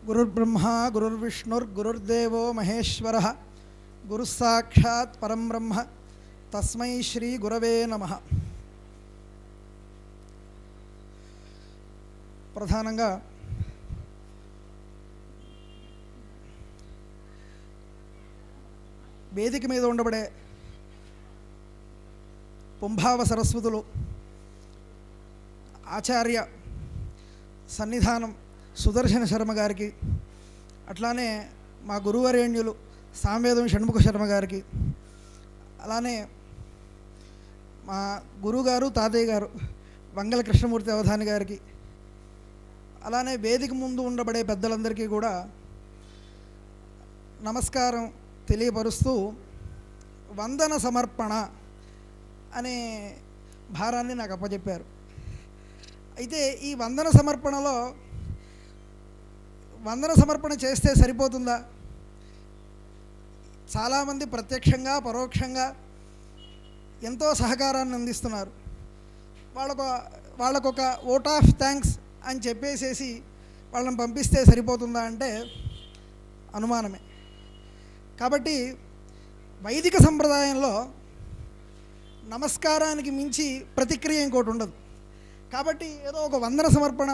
గురుర్బ్రహ్మా గురుర్విష్ణుర్గురుర్దేవో మహేశ్వరః గురుస్సాక్షాత్ పరం బ్రహ్మ తస్మై శ్రీ గురవే నమః. ప్రధానంగా వేదిక మీద ఉండబడే పుంభావ సరస్వతులు ఆచార్య సన్నిధానం సుదర్శన శర్మ గారికి, అట్లానే మా గురువరేణ్యులు సామవేదం షణ్ముఖ శర్మ గారికి, అలానే మా గురువుగారు తాతయ్య గారు వంగల కృష్ణమూర్తి అవధాని గారికి, అలానే వేదిక ముందు ఉండబడే పెద్దలందరికీ కూడా నమస్కారం తెలియపరుస్తూ వందన సమర్పణ అనే భారాన్ని నాకు అప్పచెప్పారు. అయితే ఈ వందన సమర్పణలో వందన సమర్పణ చేస్తే సరిపోతుందా? చాలామంది ప్రత్యక్షంగా పరోక్షంగా ఎంతో సహకారాన్ని అందిస్తున్నారు. వాళ్ళకొక ఓట్ ఆఫ్ థ్యాంక్స్ అని చెప్పేసేసి వాళ్ళని పంపిస్తే సరిపోతుందా అంటే అనుమానమే. కాబట్టి వైదిక సంప్రదాయంలో నమస్కారానికి మించి ప్రతిక్రియ ఇంకోటి ఉండదు. కాబట్టి ఏదో ఒక వందన సమర్పణ,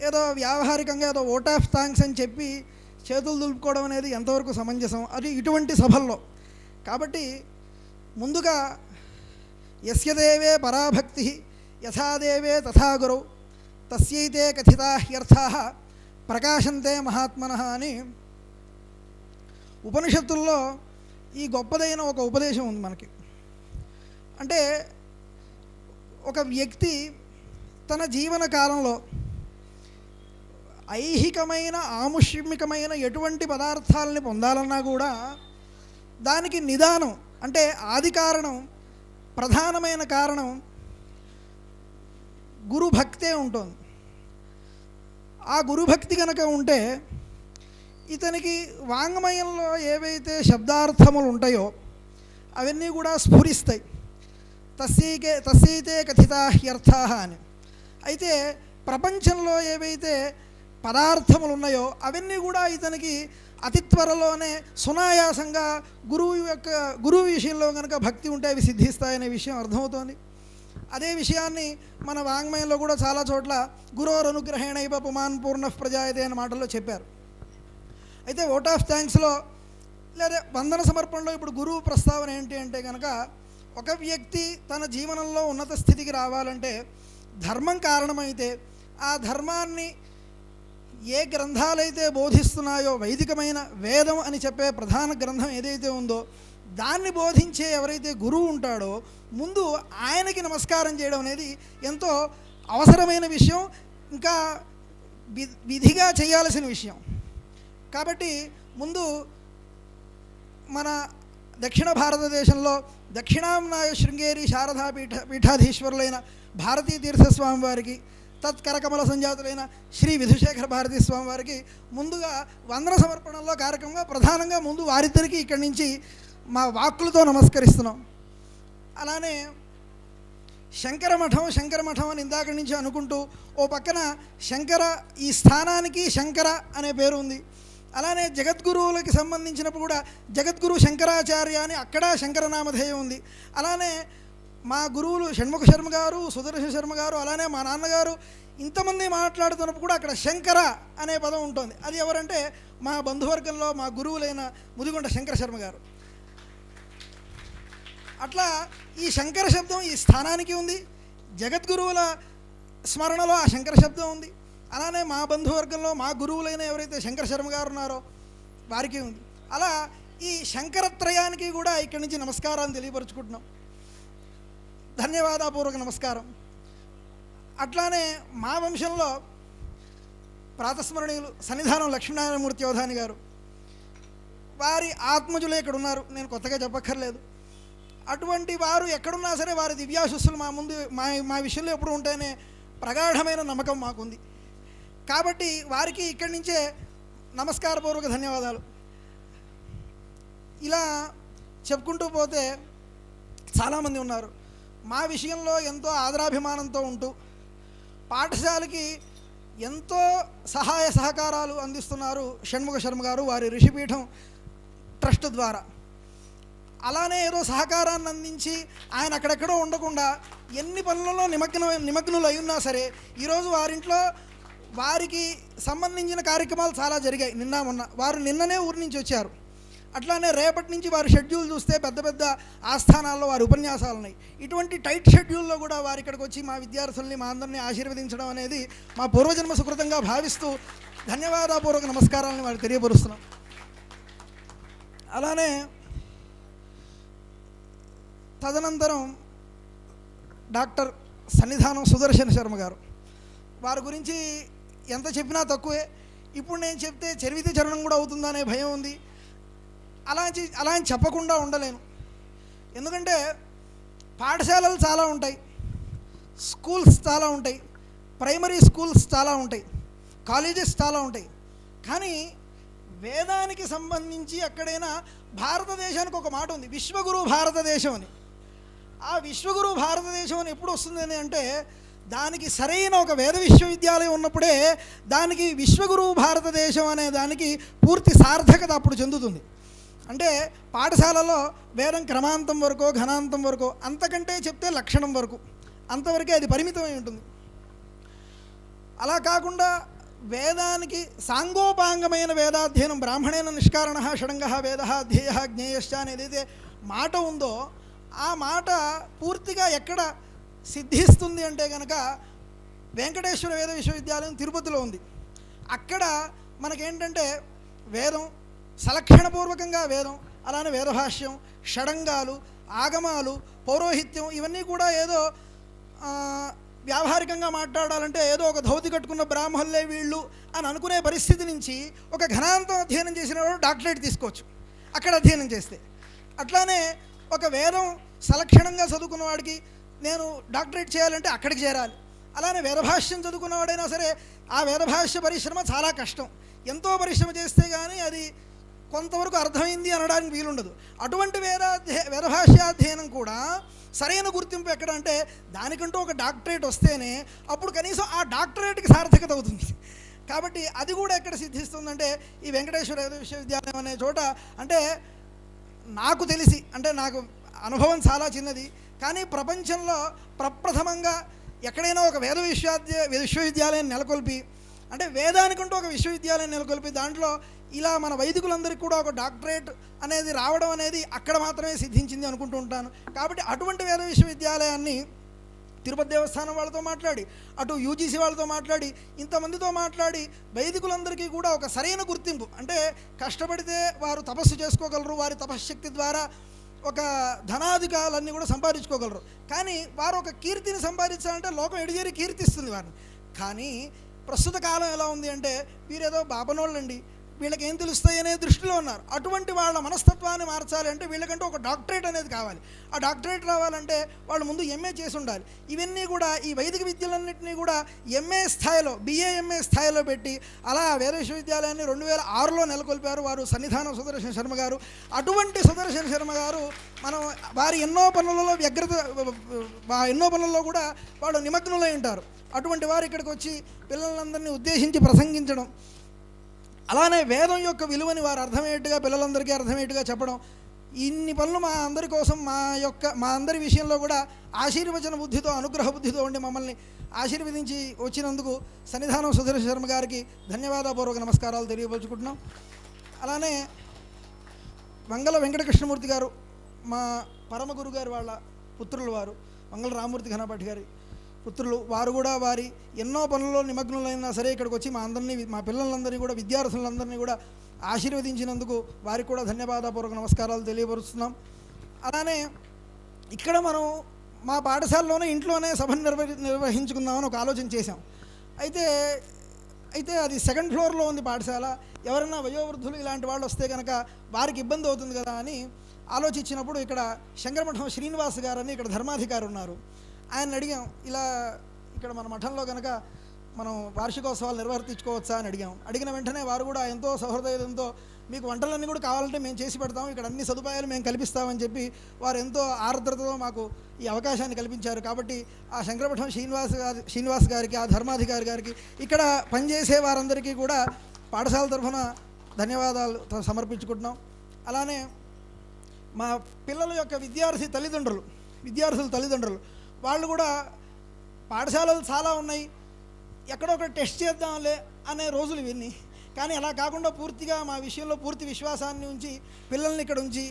ఏదో వ్యావహారికంగా ఏదో ఓట్ ఆఫ్ థ్యాంక్స్ అని చెప్పి చేతులు దులుపుకోవడం అనేది ఎంతవరకు సమంజసం, అది ఇటువంటి సభల్లో. కాబట్టి ముందుగా యస్య దేవే పరాభక్తి యథాదేవే తథా గురౌ తస్యైతే కథితా హ్యర్థాః ప్రకాశంతే మహాత్మనః అని ఉపనిషత్తుల్లో ఈ గొప్పదైన ఒక ఉపదేశం ఉంది మనకి. అంటే ఒక వ్యక్తి తన జీవన కాలంలో ఐహికమైన ఆముష్మికమైన ఎటువంటి పదార్థాలని పొందాలన్నా కూడా దానికి నిదానం, అంటే ఆది కారణం, ప్రధానమైన కారణం గురుభక్తే ఉంటుంది. ఆ గురుభక్తి కనుక ఉంటే ఇతనికి వాంగ్మయంలో ఏవైతే శబ్దార్థములు ఉంటాయో అవన్నీ కూడా స్ఫురిస్తాయి. తస్యైతే కథితా హ్యర్థాః అని. అయితే ప్రపంచంలో ఏవైతే పదార్థములు ఉన్నాయో అవన్నీ కూడా ఇతనికి అతి త్వరలోనే సునాయాసంగా గురువు విషయంలో కనుక భక్తి ఉంటే అవి సిద్ధిస్తాయనే విషయం అర్థమవుతోంది. అదే విషయాన్ని మన వాంగ్మయంలో కూడా చాలా చోట్ల గురోరనుగ్రహేణైవ పుమాన్ పూర్ణ ప్రజాయతే అనే మాటల్లో చెప్పారు. అయితే ఓట్ ఆఫ్ థ్యాంక్స్లో లేదా వందన సమర్పణలో ఇప్పుడు గురువు ప్రస్తావన ఏంటి అంటే కనుక, ఒక వ్యక్తి తన జీవనంలో ఉన్నత స్థితికి రావాలంటే ధర్మం కారణమైతే ఆ ధర్మాన్ని ఏ గ్రంథాలైతే బోధిస్తున్నాయో, వైదికమైన వేదం అని చెప్పే ప్రధాన గ్రంథం ఏదైతే ఉందో దాన్ని బోధించే ఎవరైతే గురువు ఉంటాడో ముందు ఆయనకి నమస్కారం చేయడం అనేది ఎంతో అవసరమైన విషయం, ఇంకా విధిగా చేయాల్సిన విషయం. కాబట్టి ముందు మన దక్షిణ భారతదేశంలో దక్షిణాంనాయ శృంగేరి శారదా పీఠాధీశ్వరులైన భారతీ తీర్థస్వామి వారికి, తత్కరకమల సంజాతులైన శ్రీ విధుశేఖర భారతీ స్వామి వారికి ముందుగా వందన సమర్పణలో కార్యక్రమంగా ప్రధానంగా ముందు వారిద్దరికీ ఇక్కడి నుంచి మా వాక్కులతో నమస్కరిస్తున్నాం. అలానే శంకరమఠం అని ఇందాక నుంచి అనుకుంటూ ఓ పక్కన శంకర, ఈ స్థానానికి శంకర అనే పేరు ఉంది. అలానే జగద్గురువులకి సంబంధించినప్పుడు కూడా జగద్గురు శంకరాచార్య అని అక్కడ శంకరనామధేయం ఉంది. అలానే మా గురువులు షణ్ముఖ శర్మ గారు, సుదర్శన శర్మ గారు, అలానే మా నాన్నగారు ఇంతమంది మాట్లాడుతున్నప్పుడు కూడా అక్కడ శంకర అనే పదం ఉంటుంది. అది ఎవరంటే మా బంధువర్గంలో మా గురువులైన ముదిగొండ శంకర శర్మ గారు. అట్లా ఈ శంకర శబ్దం ఈ స్థానానికి ఉంది, జగద్గురువుల స్మరణలో ఆ శంకర శబ్దం ఉంది. అలానే మా బంధువర్గంలో మా గురువులైన ఎవరైతే శంకర శర్మ గారు ఉన్నారో వారికి ఉంది. అలా ఈ శంకరత్రయానికి కూడా ఇక్కడి నుంచి నమస్కారాలు తెలియపరుచుకుంటున్నాం. ధన్యవాదపూర్వక నమస్కారం. అట్లానే మా వంశంలో ప్రాతస్మరణీయులు సన్నిధానం లక్ష్మీనారాయణమూర్తి అవధాని గారు, వారి ఆత్మజులే ఇక్కడ ఉన్నారు, నేను కొత్తగా చెప్పక్కర్లేదు. అటువంటి వారు ఎక్కడున్నా సరే వారి దివ్యాశస్సులు మా ముందు మా విషయంలో ఎప్పుడు ఉంటాయనే ప్రగాఢమైన నమ్మకం మాకుంది. కాబట్టి వారికి ఇక్కడి నుంచే నమస్కారపూర్వక ధన్యవాదాలు. ఇలా చెప్పుకుంటూ పోతే చాలామంది ఉన్నారు. మా విషయంలో ఎంతో ఆదరాభిమానంతో ఉంటూ పాఠశాలకి ఎంతో సహాయ సహకారాలు అందిస్తున్నారు షణ్ముఖ శర్మ గారు వారి ఋషిపీఠం ట్రస్ట్ ద్వారా. అలానే ఏదో సహకారాన్ని అందించి ఆయన అక్కడెక్కడో ఉండకుండా ఎన్ని పనులలో నిమగ్నులు అయి ఉన్నా సరే ఈరోజు వారింట్లో వారికి సంబంధించిన కార్యక్రమాలు చాలా జరిగాయి. నిన్న మొన్న వారు నిన్ననే ఊరి నుంచి వచ్చారు. అట్లానే రేపటి నుంచి వారి షెడ్యూల్ చూస్తే పెద్ద పెద్ద ఆస్థానాల్లో వారి ఉపన్యాసాలు ఉన్నాయి. ఇటువంటి టైట్ షెడ్యూల్లో కూడా వారి ఇక్కడికి వచ్చి మా విద్యార్థుల్ని మా అందరినీ ఆశీర్వదించడం అనేది మా పూర్వజన్మ సుకృతంగా భావిస్తూ ధన్యవాదపూర్వక నమస్కారాలను వారికి తెలియపరుస్తున్నాం. అలానే తదనంతరం డాక్టర్ సన్నిధానం సుదర్శన శర్మ గారు, వారి గురించి ఎంత చెప్పినా తక్కువే. ఇప్పుడు నేను చెప్తే చరివిత చరణం కూడా అవుతుందనే భయం ఉంది. అలా అని చెప్పకుండా ఉండలేను. ఎందుకంటే పాఠశాలలు చాలా ఉంటాయి, స్కూల్స్ చాలా ఉంటాయి, ప్రైమరీ స్కూల్స్ చాలా ఉంటాయి, కాలేజెస్ చాలా ఉంటాయి. కానీ వేదానికి సంబంధించి ఎక్కడైనా భారతదేశానికి ఒక మాట ఉంది, విశ్వగురు భారతదేశం అని. ఆ విశ్వగురు భారతదేశం అని ఎప్పుడు వస్తుందని అంటే దానికి సరైన ఒక వేద విశ్వవిద్యాలయం ఉన్నప్పుడే దానికి విశ్వగురు భారతదేశం అనే దానికి పూర్తి సార్థకత అప్పుడు చెందుతుంది. అంటే పాఠశాలలో వేదం క్రమాంతం వరకు ఘనాంతం వరకు, అంతకంటే చెప్తే లక్షణం వరకు, అంతవరకే అది పరిమితమై ఉంటుంది. అలా కాకుండా వేదానికి సాంగోపాంగమైన వేదాధ్యయనం, బ్రాహ్మణేన నిష్కారణ షడంగ వేద ధ్యేయ జ్ఞేయశ్చ అని ఏదైతే మాట ఉందో ఆ మాట పూర్తిగా ఎక్కడ సిద్ధిస్తుంది అంటే కనుక వెంకటేశ్వర వేద విశ్వవిద్యాలయం తిరుపతిలో ఉంది. అక్కడ మనకేంటంటే వేదం సలక్షణపూర్వకంగా వేదం, అలానే వేదభాష్యం, షడంగాలు, ఆగమాలు, పౌరోహిత్యం ఇవన్నీ కూడా ఏదో వ్యావహారికంగా మాట్లాడాలంటే ఏదో ఒక ధౌతి కట్టుకున్న బ్రాహ్మణులే వీళ్ళు అని అనుకునే పరిస్థితి నుంచి ఒక ఘనాంతం అధ్యయనం చేసిన వాడు డాక్టరేట్ తీసుకోవచ్చు అక్కడ అధ్యయనం చేస్తే. అట్లానే ఒక వేదం సలక్షణంగా చదువుకున్న వాడికి నేను డాక్టరేట్ చేయాలంటే అక్కడికి చేరాలి. అలానే వేదభాష్యం చదువుకున్నవాడైనా సరే ఆ వేదభాష్య పరిశ్రమ చాలా కష్టం, ఎంతో పరిశ్రమ చేస్తే కానీ అది కొంతవరకు అర్థమైంది అనడానికి వీలుండదు. అటువంటి వేదభాష్యాధ్యయనం కూడా సరైన గుర్తింపు ఎక్కడ అంటే దానికంటూ ఒక డాక్టరేట్ వస్తేనే అప్పుడు కనీసం ఆ డాక్టరేట్కి సార్థకత అవుతుంది. కాబట్టి అది కూడా ఎక్కడ సిద్ధిస్తుందంటే ఈ వెంకటేశ్వర వేద విశ్వవిద్యాలయం అనే చోట. అంటే నాకు తెలిసి, అంటే నాకు అనుభవం చాలా చిన్నది, కానీ ప్రపంచంలో ప్రప్రథమంగా ఎక్కడైనా ఒక వేద విశ్వవిద్యాలయం నెలకొల్పి, అంటే వేదానికంటూ ఒక విశ్వవిద్యాలయం నెలకొల్పి దాంట్లో ఇలా మన వైదికులందరికీ కూడా ఒక డాక్టరేట్ అనేది రావడం అనేది అక్కడ మాత్రమే సిద్ధించింది అనుకుంటూ ఉంటాను. కాబట్టి అటువంటి వేద విశ్వవిద్యాలయాన్ని తిరుపతి దేవస్థానం వాళ్ళతో మాట్లాడి, అటు యూజీసీ వాళ్ళతో మాట్లాడి, ఇంతమందితో మాట్లాడి వైదికులందరికీ కూడా ఒక సరైన గుర్తింపు, అంటే కష్టపడితే వారు తపస్సు చేసుకోగలరు, వారి తపశ్శక్తి ద్వారా ఒక ధనాధికాలన్నీ కూడా సంపాదించుకోగలరు. కానీ వారు ఒక కీర్తిని సంపాదించాలంటే లోకం ఎడిజేరి కీర్తిస్తుంది వారిని. కానీ ప్రస్తుత కాలం ఎలా ఉంది అంటే వీరేదో బాపనోళ్ళండి, వీళ్ళకి ఏం తెలుస్తాయి అనే దృష్టిలో ఉన్నారు. అటువంటి వాళ్ళ మనస్తత్వాన్ని మార్చాలి అంటే వీళ్ళకంటూ ఒక డాక్టరేట్ అనేది కావాలి. ఆ డాక్టరేట్ రావాలంటే వాళ్ళు ముందు ఎంఏ చేసి ఉండాలి. ఇవన్నీ కూడా ఈ వైదిక విద్యలన్నింటినీ కూడా ఎంఏ స్థాయిలో, ఎంఏ స్థాయిలో పెట్టి అలా వేద విశ్వవిద్యాలయాన్ని 2006లో నెలకొల్పారు వారు సన్నిధానం సుదర్శన శర్మ గారు. అటువంటి సుదర్శన శర్మ గారు మనం వారి ఎన్నో పనులలో కూడా వాళ్ళు నిమగ్నులై ఉంటారు. అటువంటి వారు ఇక్కడికి వచ్చి పిల్లలందరినీ ఉద్దేశించి ప్రసంగించడం, అలానే వేదం యొక్క విలువని వారు అర్థమయ్యేట్టుగా పిల్లలందరికీ అర్థమయ్యేట్టుగా చెప్పడం, ఇన్ని పనులు మా అందరి కోసం మా అందరి విషయంలో కూడా ఆశీర్వచన బుద్ధితో, అనుగ్రహ బుద్ధితో ఉండి మమ్మల్ని ఆశీర్వదించి వచ్చినందుకు సన్నిధానం సుదర్శన శర్మ గారికి ధన్యవాదపూర్వక నమస్కారాలు తెలియపరుచుకుంటున్నాం. అలానే వంగల వెంకటకృష్ణమూర్తి గారు మా పరమ గురువు గారు వాళ్ళ పుత్రులు, వారు వంగల రామమూర్తి ఘనపాఠి గారి పుత్రులు, వారు కూడా వారి ఎన్నో పనుల్లో నిమగ్నులైనా సరే ఇక్కడికి వచ్చి మా పిల్లలందరినీ కూడా, విద్యార్థులందరినీ కూడా ఆశీర్వదించినందుకు వారికి కూడా ధన్యవాదపూర్వక నమస్కారాలు తెలియపరుస్తున్నాం. అలానే ఇక్కడ మనం మా పాఠశాలలోనే ఇంట్లోనే సభను నిర్వహించుకుందామని ఒక ఆలోచన చేశాం. అయితే అది 2nd ఫ్లోర్లో ఉంది పాఠశాల. ఎవరైనా వయోవృద్ధులు ఇలాంటి వాళ్ళు వస్తే కనుక వారికి ఇబ్బంది అవుతుంది కదా అని ఆలోచించినప్పుడు ఇక్కడ శంకరమఠం శ్రీనివాస్ గారని ఇక్కడ ధర్మాధికారి ఉన్నారు. ఆయన అడిగాం, ఇలా ఇక్కడ మన మఠంలో కనుక మనం వార్షికోత్సవాలు నిర్వర్తించుకోవచ్చా అని అడిగిన వెంటనే వారు కూడా ఎంతో సహృదయంతో మీకు వంటలన్నీ కూడా కావాలంటే మేము చేసి పెడతాం, ఇక్కడ అన్ని సదుపాయాలు మేము కల్పిస్తామని చెప్పి వారు ఎంతో ఆర్ద్రతతో మాకు ఈ అవకాశాన్ని కల్పించారు. కాబట్టి ఆ శంకరపట్నం శ్రీనివాస్ గారికి, ఆ ధర్మాధికారి గారికి, ఇక్కడ పనిచేసే వారందరికీ కూడా పాఠశాల తరఫున ధన్యవాదాలు సమర్పించుకుంటున్నాం. అలానే మా పిల్లల యొక్క విద్యార్థుల తల్లిదండ్రులు వాళ్ళు కూడా పాఠశాలలు చాలా ఉన్నాయి, ఎక్కడో ఒక టెస్ట్ చేద్దాంలే అనే రోజులు ఇవన్నీ. కానీ అలా కాకుండా పూర్తిగా మా విషయంలో పూర్తి విశ్వాసాన్ని ఉంచి పిల్లల్ని ఇక్కడ ఉంచి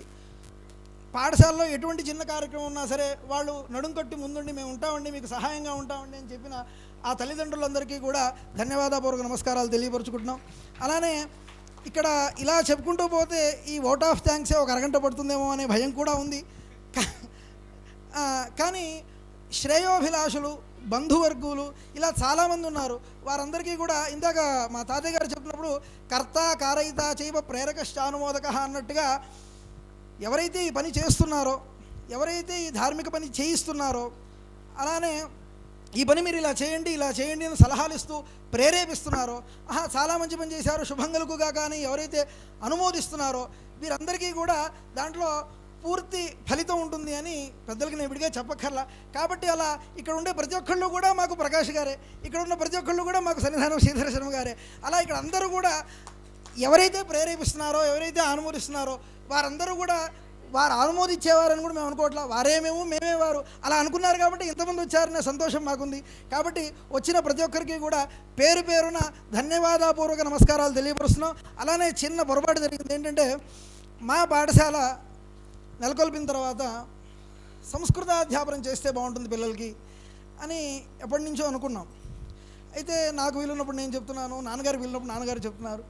పాఠశాలలో ఎటువంటి చిన్న కార్యక్రమం ఉన్నా సరే వాళ్ళు నడుం కట్టి ముందుండి మేము ఉంటామండి, మీకు సహాయంగా ఉంటామండి అని చెప్పిన ఆ తల్లిదండ్రులందరికీ కూడా ధన్యవాదపూర్వక నమస్కారాలు తెలియపరుచుకుంటున్నాం. అలానే ఇక్కడ ఇలా చెప్పుకుంటూ పోతే ఈ ఓట్ ఆఫ్ థ్యాంక్సే ఒక అరగంట పడుతుందేమో అనే భయం కూడా ఉంది. కానీ శ్రేయోభిలాషులు, బంధువర్గులు ఇలా చాలామంది ఉన్నారు. వారందరికీ కూడా ఇందాక మా తాతయ్య గారు చెప్పినప్పుడు కర్త కారయిత చైవ ప్రేరకశ్చానుమోదక అన్నట్టుగా ఎవరైతే ఈ పని చేస్తున్నారో, ఎవరైతే ఈ ధార్మిక పని చేయిస్తున్నారో, అలానే ఈ పని మీరు ఇలా చేయండి అని సలహాలు ఇస్తూ ప్రేరేపిస్తున్నారో, చాలా మంచి పని చేశారు శుభంగలుగుగా కానీ ఎవరైతే అనుమోదిస్తున్నారో వీరందరికీ కూడా దాంట్లో పూర్తి ఫలితం ఉంటుంది అని పెద్దలకి నేను విడిగా చెప్పక్కర్లా. కాబట్టి అలా ఇక్కడ ఉండే ప్రతి ఒక్కళ్ళు కూడా మాకు ప్రకాష్ గారే, ఇక్కడ ఉన్న ప్రతి ఒక్కళ్ళు కూడా మాకు సన్నిధానం శ్రీధర శర్మ గారే. అలా ఇక్కడ అందరూ కూడా ఎవరైతే ప్రేరేపిస్తున్నారో, ఎవరైతే ఆనుమోదిస్తున్నారో వారందరూ కూడా వారు ఆనుమోదించేవారని కూడా మేము అనుకోవట్లా. వారేమేమో మేమే వారు అలా అనుకున్నారు కాబట్టి ఇంతమంది వచ్చారనే సంతోషం మాకుంది. కాబట్టి వచ్చిన ప్రతి ఒక్కరికి కూడా పేరు పేరున ధన్యవాదపూర్వక నమస్కారాలు తెలియపరుస్తున్నాం. అలానే చిన్న పొరపాటు జరిగింది ఏంటంటే, మా పాఠశాల నెలకొల్పిన తర్వాత సంస్కృతాధ్యాపనం చేస్తే బాగుంటుంది పిల్లలకి అని ఎప్పటి నుంచో అనుకున్నాం. అయితే నాకు వీలున్నప్పుడు నేను చెప్తున్నాను, నాన్నగారికి వీలున్నప్పుడు నాన్నగారు చెప్తున్నారు.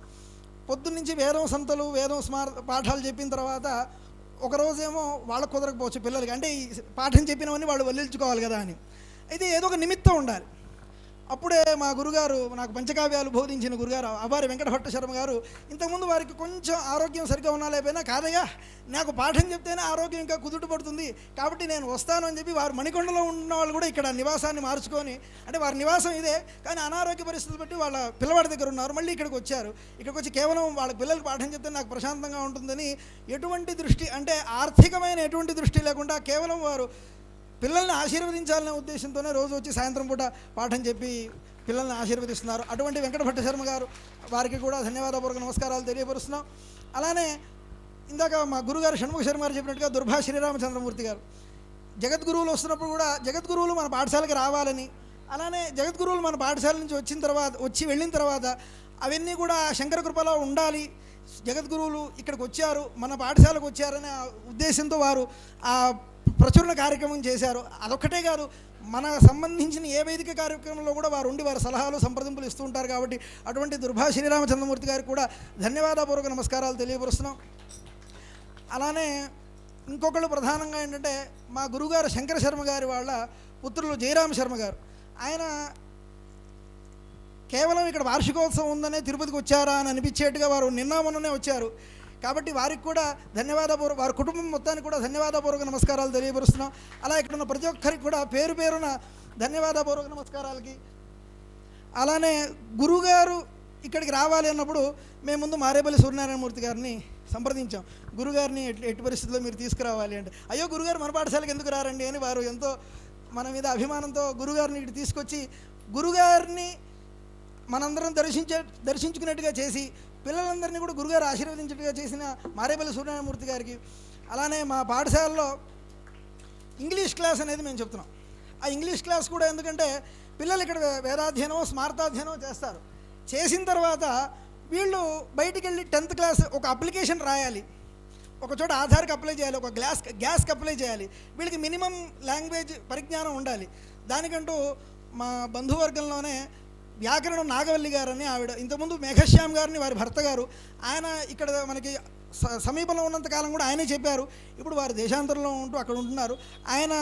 పొద్దున్నుంచి వేదం సంతలు, వేదం పాఠాలు చెప్పిన తర్వాత ఒకరోజేమో వాళ్ళకు కుదరకపోవచ్చు పిల్లలకి, అంటే ఈ పాఠం చెప్పినవన్నీ వాళ్ళు వల్లించుకోవాలి కదా అని. అయితే ఏదో ఒక నిమిత్తం ఉండాలి. అప్పుడే మా గురుగారు, నాకు పంచకావ్యాలు బోధించిన గురుగారు అవారి వెంకటభట్ట శర్మ గారు, ఇంతకుముందు వారికి కొంచెం ఆరోగ్యం సరిగ్గా ఉన్నా లేకపోయినా, కాదయ్యా నాకు పాఠం చెప్తేనే ఆరోగ్యం ఇంకా కుదుట పడుతుంది కాబట్టి నేను వస్తాను అని చెప్పి వారు మణికొండలో ఉన్న వాళ్ళు కూడా ఇక్కడ నివాసాన్ని మార్చుకొని, అంటే వారి నివాసం ఇదే కానీ అనారోగ్య పరిస్థితులు బట్టి వాళ్ళ పిల్లవాడి దగ్గర ఉన్నారు, మళ్ళీ ఇక్కడికి వచ్చారు. ఇక్కడికి వచ్చి కేవలం వాళ్ళ పిల్లలకి పాఠం చెప్తే నాకు ప్రశాంతంగా ఉంటుందని ఎటువంటి దృష్టి, అంటే ఆర్థికమైన ఎటువంటి దృష్టి లేకుండా కేవలం వారు పిల్లల్ని ఆశీర్వదించాలనే ఉద్దేశంతోనే రోజు వచ్చి సాయంత్రం పూట పాఠం చెప్పి పిల్లల్ని ఆశీర్వదిస్తున్నారు. అటువంటి వెంకటభట్ట శర్మ గారు వారికి కూడా ధన్యవాదపూర్వక నమస్కారాలు తెలియపరుస్తున్నాం. అలానే ఇందాక మా గురుగారు షణ్ముఖ శర్మ గారు చెప్పినట్టుగా దుర్భా శ్రీరామచంద్రమూర్తి గారు జగద్గురువులు వస్తున్నప్పుడు కూడా జగద్గురువులు మన పాఠశాలకి రావాలని, అలానే జగద్గురువులు మన పాఠశాల నుంచి వెళ్ళిన తర్వాత అవన్నీ కూడా శంకర కృపలో ఉండాలి, జగద్గురువులు ఇక్కడికి వచ్చారు మన పాఠశాలకు వచ్చారనే ఉద్దేశంతో వారు ఆ ప్రచురణ కార్యక్రమం చేశారు. అదొక్కటే కాదు, మన సంబంధించిన ఏ వేదిక కార్యక్రమంలో కూడా వారు ఉండి వారి సలహాలు సంప్రదింపులు ఇస్తూ ఉంటారు. కాబట్టి అటువంటి దుర్భా శ్రీరామచంద్రమూర్తి గారికి కూడా ధన్యవాదపూర్వక నమస్కారాలు తెలియపరుస్తున్నాం. అలానే ఇంకొకళ్ళు ప్రధానంగా ఏంటంటే, మా గురుగారు శంకర శర్మ గారి వాళ్ళ పుత్రులు జయరామ శర్మ గారు, ఆయన కేవలం ఇక్కడ వార్షికోత్సవం ఉందనే తిరుపతికి వచ్చారా అని అనిపించేట్టుగా వారు మొన్ననే వచ్చారు. కాబట్టి వారికి కూడా వారి కుటుంబం మొత్తానికి కూడా ధన్యవాదపూర్వక నమస్కారాలు తెలియపరుస్తున్నాం. అలా ఇక్కడ ఉన్న ప్రతి ఒక్కరికి కూడా పేరు పేరున ధన్యవాదపూర్వక నమస్కారాలకి. అలానే గురుగారు ఇక్కడికి రావాలి అన్నప్పుడు మేము ముందు మారేపల్లి సూర్యనారాయణమూర్తి గారిని సంప్రదించాం. గురుగారిని ఎట్టి పరిస్థితుల్లో మీరు తీసుకురావాలి అంటే, అయ్యో గురుగారు మన పాఠశాలకు ఎందుకు రారండి అని వారు ఎంతో మన మీద అభిమానంతో గురుగారిని ఇటు తీసుకొచ్చి గురుగారిని మనందరం దర్శించుకున్నట్టుగా చేసి పిల్లలందరినీ కూడా గురుగారు ఆశీర్వదించినట్టుగా చేసిన మారేపల్లి సూర్యనారాయణమూర్తి గారికి. అలానే మా పాఠశాలలో ఇంగ్లీష్ క్లాస్ అనేది మేము చెప్తున్నాం. ఆ ఇంగ్లీష్ క్లాస్ కూడా ఎందుకంటే పిల్లలు ఇక్కడ వేదాధ్యయనం స్మార్తాధ్యయనం చేస్తారు, చేసిన తర్వాత వీళ్ళు బయటికి వెళ్ళి 10th క్లాస్ ఒక అప్లికేషన్ రాయాలి, ఒక చోట ఆధార్కి అప్లై చేయాలి, ఒక గ్యాస్కి అప్లై చేయాలి. వీళ్ళకి మినిమం లాంగ్వేజ్ పరిజ్ఞానం ఉండాలి. దానికంటూ మా బంధువర్గంలోనే వ్యాకరణం నాగవల్లి గారని ఆవిడ, ఇంతకుముందు మేఘశ్యామ్ గారిని వారి భర్త గారు, ఆయన ఇక్కడ మనకి సమీపంలో ఉన్నంత కాలం కూడా ఆయనే చెప్పారు. ఇప్పుడు వారు దేశాంతరంలో ఉంటూ అక్కడ ఉంటున్నారు. ఆయన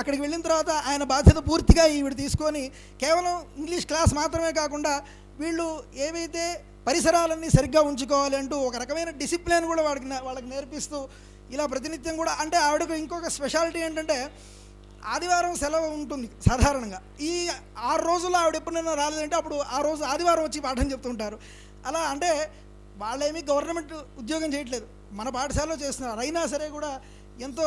అక్కడికి వెళ్ళిన తర్వాత ఆయన బాధ్యత పూర్తిగా ఈవిడ తీసుకొని కేవలం ఇంగ్లీష్ క్లాస్ మాత్రమే కాకుండా వీళ్ళు ఏవైతే పరిసరాలన్నీ సరిగ్గా ఉంచుకోవాలి అంటూ ఒక రకమైన డిసిప్లిన్ కూడా వాళ్ళకి నేర్పిస్తూ ఇలా ప్రతినిత్యం కూడా, అంటే ఆవిడకు ఇంకొక స్పెషాలిటీ ఏంటంటే ఆదివారం సెలవు ఉంటుంది సాధారణంగా. ఈ 6 రోజుల్లో ఆవిడ ఎప్పుడైనా రాలేదంటే అప్పుడు ఆ రోజు ఆదివారం వచ్చి పాఠం చెప్తుంటారు. అలా అంటే వాళ్ళేమీ గవర్నమెంట్ ఉద్యోగం చేయట్లేదు, మన పాఠశాలలో చేస్తున్నారు. అయినా సరే కూడా ఎంతో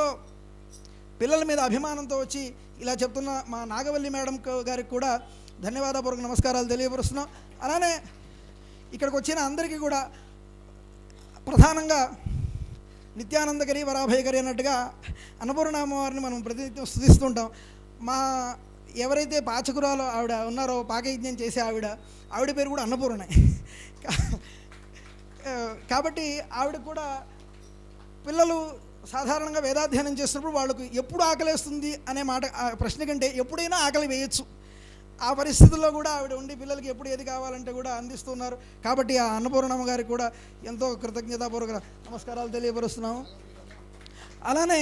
పిల్లల మీద అభిమానంతో వచ్చి ఇలా చెప్తున్న మా నాగవల్లి మేడం గారికి కూడా ధన్యవాదపూర్వక నమస్కారాలు తెలియపరుస్తున్నాం. అలానే ఇక్కడికి వచ్చిన అందరికీ కూడా ప్రధానంగా నిత్యానందకరి వరాభయకరి అన్నట్టుగా అన్నపూర్ణామ్మవారిని మనం ప్రతినిత్యం స్తుతిస్తుంటాం. మా ఎవరైతే పాచకురాలు ఆవిడ ఉన్నారో, పాకయజ్ఞం చేసే ఆవిడ పేరు కూడా అన్నపూర్ణే. కాబట్టి ఆవిడ కూడా పిల్లలు సాధారణంగా వేదాధ్యయనం చేస్తున్నప్పుడు వాళ్ళకు ఎప్పుడు ఆకలేస్తుంది అనే మాట ప్రశ్న కంటే ఎప్పుడైనా ఆకలి వేయచ్చు. ఆ పరిస్థితుల్లో కూడా ఆవిడ ఉండి పిల్లలకి ఎప్పుడు ఏది కావాలంటే కూడా అందిస్తున్నారు. కాబట్టి ఆ అన్నపూర్ణమ్మ గారికి కూడా ఎంతో కృతజ్ఞతాపూర్వక నమస్కారాలు తెలియపరుస్తున్నాము. అలానే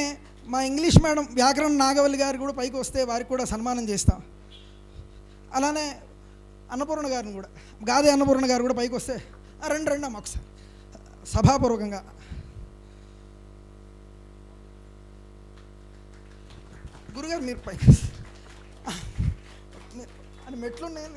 మా ఇంగ్లీష్ మేడం వ్యాకరణ నాగవల్లి గారు కూడా పైకి వస్తే వారికి కూడా సన్మానం చేస్తాం. అలానే అన్నపూర్ణ గారిని కూడా, గాదే అన్నపూర్ణ గారు కూడా పైకి వస్తే రండి అమ్మ ఒకసారి సభాపూర్వకంగా. గురుగారు మీరు పైకి అని మెట్లున్నాయి.